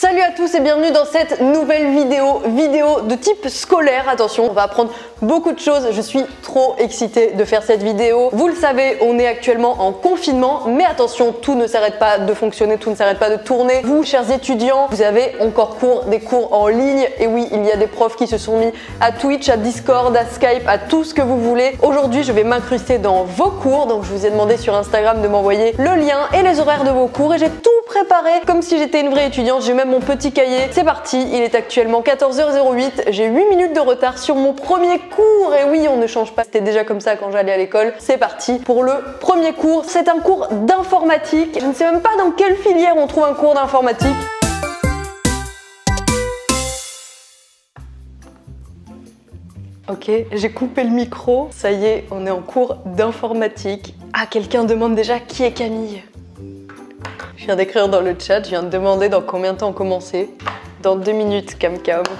Salut à tous et bienvenue dans cette nouvelle vidéo de type scolaire. Attention, on va apprendre beaucoup de choses. Je suis trop excitée de faire cette vidéo. Vous le savez, on est actuellement en confinement, mais attention, tout ne s'arrête pas de fonctionner, tout ne s'arrête pas de tourner. Vous, chers étudiants, vous avez encore des cours en ligne. Et oui, il y a des profs qui se sont mis à Twitch, à Discord, à Skype, à tout ce que vous voulez. Aujourd'hui, je vais m'incruster dans vos cours. Donc, je vous ai demandé sur Instagram de m'envoyer le lien et les horaires de vos cours. Et j'ai tout préparé comme si j'étais une vraie étudiante. J'ai même mon petit cahier. C'est parti, il est actuellement 14h08. J'ai 8 minutes de retard sur mon premier cours. Et oui, on ne change pas. C'était déjà comme ça quand j'allais à l'école. C'est parti pour le premier cours. C'est un cours d'informatique. Je ne sais même pas dans quelle filière on trouve un cours d'informatique. Ok, j'ai coupé le micro. Ça y est, on est en cours d'informatique. Ah, quelqu'un demande déjà qui est Camille. Je viens d'écrire dans le chat, je viens de demander dans combien de temps on commençait. Dans 2 minutes, Cam.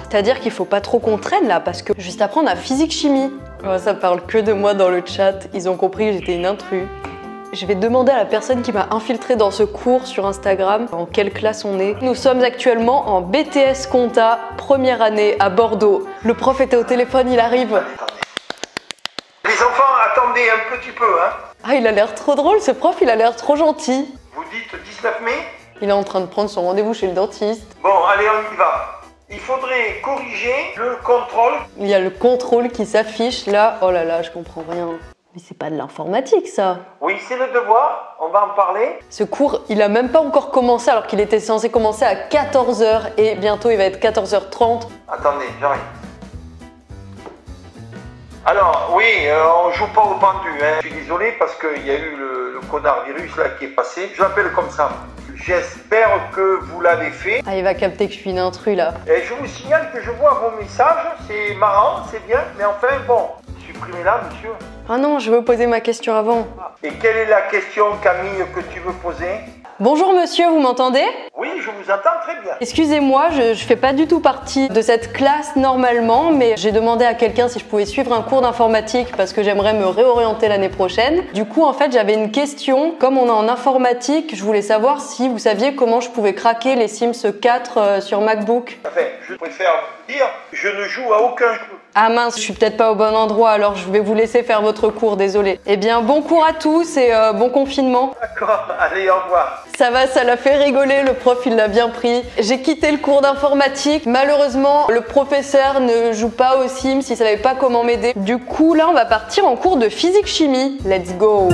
C'est-à-dire qu'il faut pas trop qu'on traîne là, parce que juste après on a physique-chimie. Oh, ça parle que de moi dans le chat, ils ont compris que j'étais une intrue. Je vais demander à la personne qui m'a infiltré dans ce cours sur Instagram en quelle classe on est. Nous sommes actuellement en BTS Compta, première année à Bordeaux. Le prof était au téléphone, il arrive. Les enfants, attendez un petit peu, hein. Ah, il a l'air trop drôle, ce prof, il a l'air trop gentil. Vous dites 19 mai? Il est en train de prendre son rendez-vous chez le dentiste. Bon, allez, on y va. Il faudrait corriger le contrôle. Il y a le contrôle qui s'affiche là. Oh là là, je comprends rien. Mais c'est pas de l'informatique ça. Oui, c'est le devoir, on va en parler. Ce cours, il a même pas encore commencé alors qu'il était censé commencer à 14h et bientôt il va être 14h30. Attendez, j'arrive. Alors, oui, on joue pas au pendu, hein. Je suis désolé parce qu'il y a eu le connard virus là qui est passé. Je l'appelle comme ça. J'espère que vous l'avez fait. Ah, il va capter que je suis une intrue là. Et je vous signale que je vois vos messages. C'est marrant, c'est bien, mais enfin, bon, supprimez-la, monsieur. Ah non, je veux poser ma question avant. Et quelle est la question, Camille, que tu veux poser? Bonjour monsieur, vous m'entendez? Oui, je vous entends très bien. Excusez-moi, je fais pas du tout partie de cette classe normalement, mais j'ai demandé à quelqu'un si je pouvais suivre un cours d'informatique parce que j'aimerais me réorienter l'année prochaine. Du coup, en fait, j'avais une question. Comme on est en informatique, je voulais savoir si vous saviez comment je pouvais craquer les Sims 4 sur MacBook. Enfin, je préfère vous dire, je ne joue à aucun jeu. Ah mince, je suis peut-être pas au bon endroit, alors je vais vous laisser faire votre cours, désolé. Eh bien, bon cours à tous et bon confinement. D'accord, allez, au revoir. Ça va, ça l'a fait rigoler, le prof il l'a bien pris. J'ai quitté le cours d'informatique. Malheureusement, le professeur ne joue pas aux Sims, il savait pas comment m'aider. Du coup, là, on va partir en cours de physique-chimie. Let's go!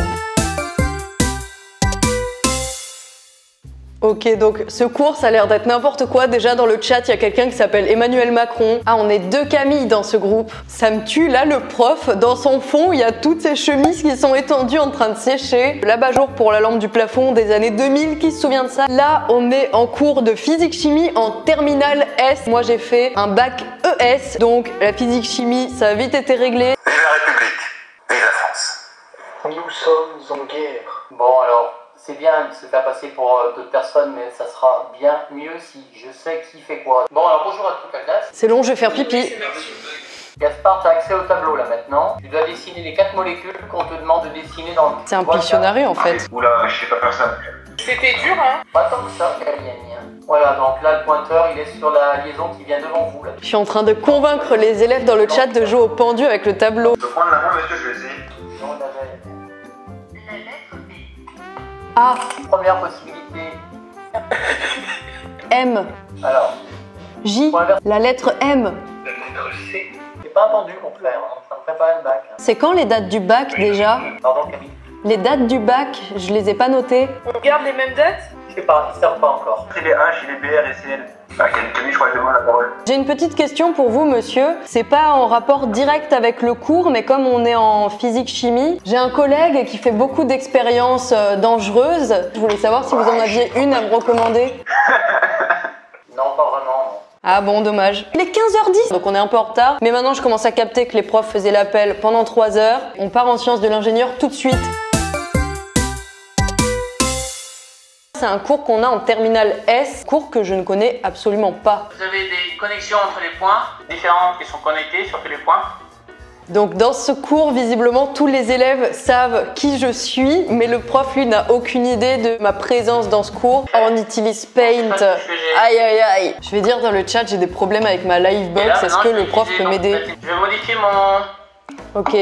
Ok, donc ce cours, ça a l'air d'être n'importe quoi. Déjà, dans le chat, il y a quelqu'un qui s'appelle Emmanuel Macron. Ah, on est 2 Camille dans ce groupe. Ça me tue. Là, le prof, dans son fond, il y a toutes ces chemises qui sont étendues en train de sécher. L'abat-jour pour la lampe du plafond des années 2000, qui se souvient de ça? Là, on est en cours de physique-chimie en terminale S. Moi, j'ai fait un bac ES. Donc, la physique-chimie, ça a vite été réglé. Vive la République, vive la France. Nous sommes en guerre. Bon alors, c'est bien de se faire passer pour d'autres personnes, mais ça sera bien mieux si je sais qui fait quoi. Bon alors bonjour à toute la classe. C'est long, je vais faire pipi. Gaspard, tu as accès au tableau là maintenant. Tu dois dessiner les 4 molécules qu'on te demande de dessiner dans le... C'est un Pictionary en fait. Oula, je sais pas faire ça. C'était dur, hein? Pas tant que ça, Camille. Voilà, donc là le pointeur il est sur la liaison qui vient devant vous là. Je suis en train de convaincre les élèves dans le chat de jouer au pendu avec le tableau. Je peux prendre la main, monsieur, je vais essayer. Non, là, La lettre B. A, première possibilité. M, Alors, J, la lettre M. La lettre C. c'est pas entendu mon frère, on est en train de préparer le bac. C'est quand les dates du bac déjà? Pardon Camille. Les dates du bac, je les ai pas notées. On garde les mêmes dates? Je sais pas, ils savent pas encore. C'est les H, les BR et CL. Ah, Camille, je crois que demande la parole. J'ai une petite question pour vous, monsieur. C'est pas en rapport direct avec le cours, mais comme on est en physique-chimie, j'ai un collègue qui fait beaucoup d'expériences dangereuses. Je voulais savoir si vous en aviez une à me recommander. Non, pas vraiment, non. Ah bon, dommage. Il est 15h10, donc on est un peu en retard. Mais maintenant, je commence à capter que les profs faisaient l'appel pendant 3 heures. On part en sciences de l'ingénieur tout de suite. C'est un cours qu'on a en terminale S, cours que je ne connais absolument pas. Vous avez des connexions entre les points différentes qui sont connectées sur tous les points. Donc dans ce cours, visiblement, tous les élèves savent qui je suis, mais le prof, lui, n'a aucune idée de ma présence dans ce cours. On utilise Paint. Aïe, aïe, aïe. Je vais dire dans le chat, j'ai des problèmes avec ma Livebox. Est-ce que le prof peut m'aider? Je vais modifier mon... Ok.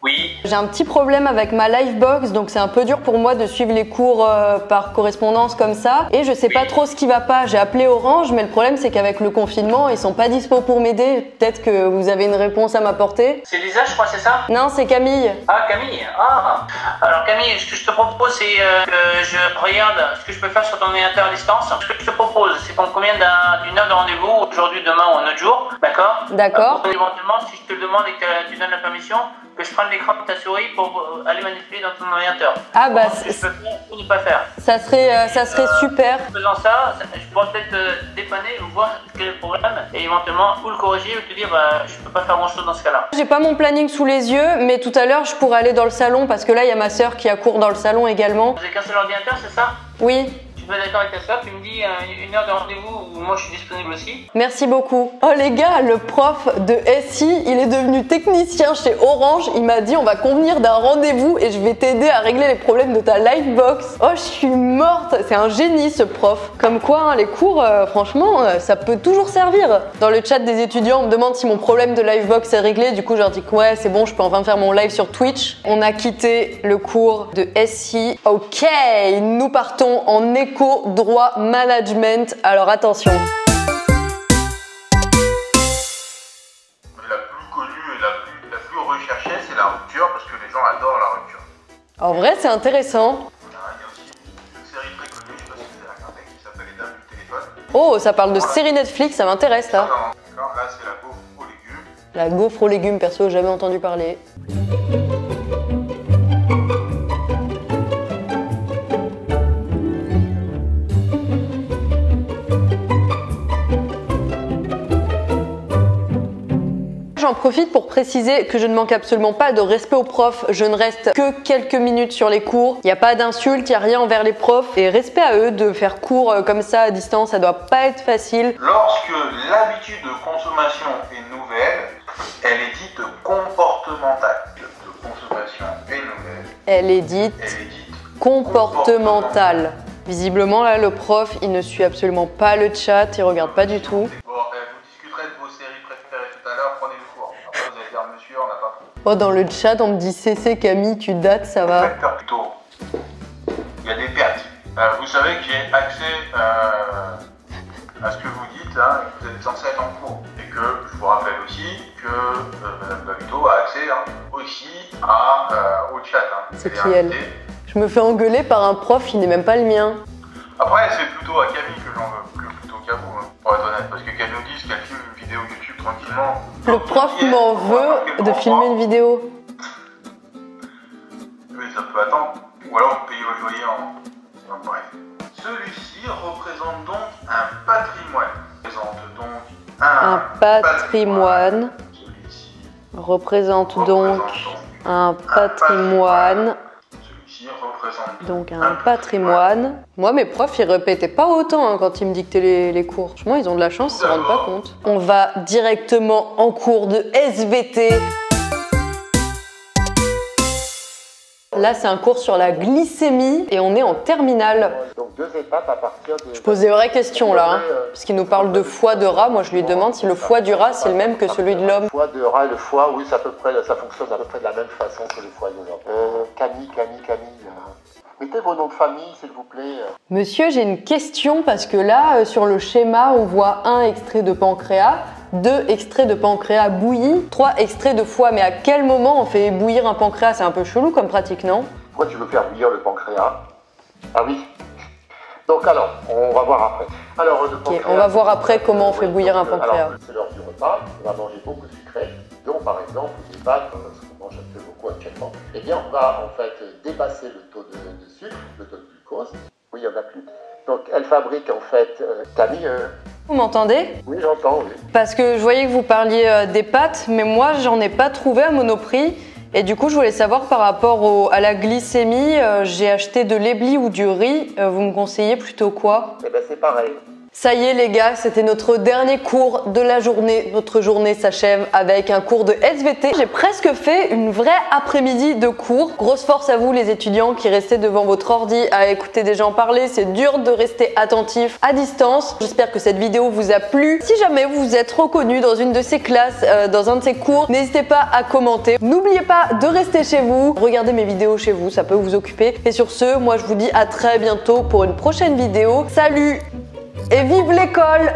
Oui. J'ai un petit problème avec ma Livebox, donc c'est un peu dur pour moi de suivre les cours par correspondance comme ça. Et je sais pas trop ce qui va pas. J'ai appelé Orange, mais le problème c'est qu'avec le confinement, ils sont pas dispo pour m'aider. Peut-être que vous avez une réponse à m'apporter. C'est Lisa, je crois, c'est ça? Non, c'est Camille. Ah, Camille. Ah. Alors Camille, ce que je te propose, c'est que je regarde ce que je peux faire sur ton ordinateur à distance. Ce que je te propose, c'est qu'on convienne d'une heure de rendez-vous aujourd'hui, demain ou un autre jour. D'accord? D'accord. Éventuellement, si je te le demande et que tu donnes la permission, que je prenne l'écran de ta souris pour aller manipuler dans ton ordinateur. Ah bah ce que je peux faire ou ne pas faire. Ça serait super. En faisant ça, je pourrais peut-être dépanner ou voir quel est le problème et éventuellement ou le corriger ou te dire bah je peux pas faire grand chose dans ce cas-là. J'ai pas mon planning sous les yeux, mais tout à l'heure je pourrais aller dans le salon parce que là il y a ma soeur qui a cours dans le salon également. Vous avez qu'un seul ordinateur, c'est ça? Oui. Tu vas d'accord avec ta soeur, tu me dis une heure de rendez-vous où moi je suis disponible aussi. Merci beaucoup. Oh les gars, le prof de SI, il est devenu technicien chez Orange. Il m'a dit on va convenir d'un rendez-vous et je vais t'aider à régler les problèmes de ta Livebox. Oh, je suis morte. C'est un génie ce prof. Comme quoi, hein, les cours, franchement, ça peut toujours servir. Dans le chat des étudiants, on me demande si mon problème de Livebox est réglé. Du coup, je leur dis que ouais, c'est bon, je peux enfin faire mon live sur Twitch. On a quitté le cours de SI. Ok, nous partons en droit management. Alors attention. La plus connue et la plus recherchée, c'est la rupture, parce que les gens adorent la rupture. En vrai, c'est intéressant. Il y a aussi une série très connue, je sais pas si vous avez regardé, qui s'appelle Les Dames du téléphone. Oh, ça parle de série Netflix, ça m'intéresse là. D'accord, là c'est la gaufre aux légumes. La gaufre aux légumes, perso, jamais entendu parler. J'en profite pour préciser que je ne manque absolument pas de respect aux profs. Je ne reste que quelques minutes sur les cours. Il n'y a pas d'insultes, il n'y a rien envers les profs. Et respect à eux de faire cours comme ça à distance, ça doit pas être facile. Lorsque l'habitude de consommation est nouvelle, elle est dite comportementale. De consommation est nouvelle. Elle est dite comportementale. Visiblement là, le prof, il ne suit absolument pas le chat, il regarde pas du tout. Bon, vous discuterez de vos séries préférées tout à l'heure, prenez le cours. Après vous allez dire monsieur, on n'a pas pris. Oh, dans le chat, on me dit CC Camille, tu dates, ça va. Plutôt, il y a des pertes. Vous savez que j'ai accès à ce que vous dites, hein, vous êtes censé être en cours. Et que je vous rappelle aussi que Madame Babuto a accès aussi au chat. C'est qui elle? Je me fais engueuler par un prof qui n'est même pas le mien. Après, c'est plutôt à Camille que j'en veux, plutôt qu'à vous, hein, pour être honnête. Parce que qu'elle nous dise qu'elle filme une vidéo YouTube tranquillement. Le prof m'en veut de filmer une vidéo. Oui, ça peut attendre. Ou alors vous payez votre loyer en bref. Celui-ci représente donc un patrimoine. Un patrimoine. Celui-ci représente donc un patrimoine. Celui-ci représente Donc un patrimoine. Moi, mes profs, ils répétaient pas autant hein, quand ils me dictaient les cours. Franchement, ils ont de la chance, ils se rendent pas compte. On va directement en cours de SVT. Là, c'est un cours sur la glycémie et on est en terminale. Donc 2 étapes à partir de... Je pose des vraies questions là, hein, parce qu'il nous parle de foie de rat. Moi, je lui demande si le foie du rat, c'est le même que celui de l'homme. Le foie de rat et le foie, oui, ça fonctionne à peu près de la même façon que le foie de l'homme. Camille. Mettez vos noms de famille, s'il vous plaît. Monsieur, j'ai une question parce que là, sur le schéma, on voit un extrait de pancréas, 2 extraits de pancréas bouillis, 3 extraits de foie. Mais à quel moment on fait bouillir un pancréas? C'est un peu chelou comme pratique, non? Pourquoi tu veux faire bouillir le pancréas? Ah oui. Donc alors, on va voir après. Alors, le pancréas, on va voir après comment on fait bouillir un pancréas. Alors, c'est l'heure du repas, on va manger beaucoup de sucré, dont par exemple des pâtes, ce qu'on mange un peu beaucoup actuellement. Eh bien, on va en fait dépasser le taux de sucre, le taux de glucose. Oui, il n'y en a plus. Donc, elle fabrique en fait, Camille... Vous m'entendez? Oui, j'entends, oui. Parce que je voyais que vous parliez des pâtes, mais moi, j'en ai pas trouvé à Monoprix. Et du coup, je voulais savoir par rapport à la glycémie, j'ai acheté de l'éblis ou du riz. Vous me conseillez plutôt quoi? Eh bien, c'est pareil. Ça y est les gars, c'était notre dernier cours de la journée. Notre journée s'achève avec un cours de SVT. J'ai presque fait une vraie après-midi de cours. Grosse force à vous les étudiants qui restez devant votre ordi à écouter des gens parler. C'est dur de rester attentif à distance. J'espère que cette vidéo vous a plu. Si jamais vous êtes reconnu dans une de ces classes, dans un de ces cours, n'hésitez pas à commenter. N'oubliez pas de rester chez vous. Regardez mes vidéos chez vous, ça peut vous occuper. Et sur ce, moi je vous dis à très bientôt pour une prochaine vidéo. Salut! Et vive l'école!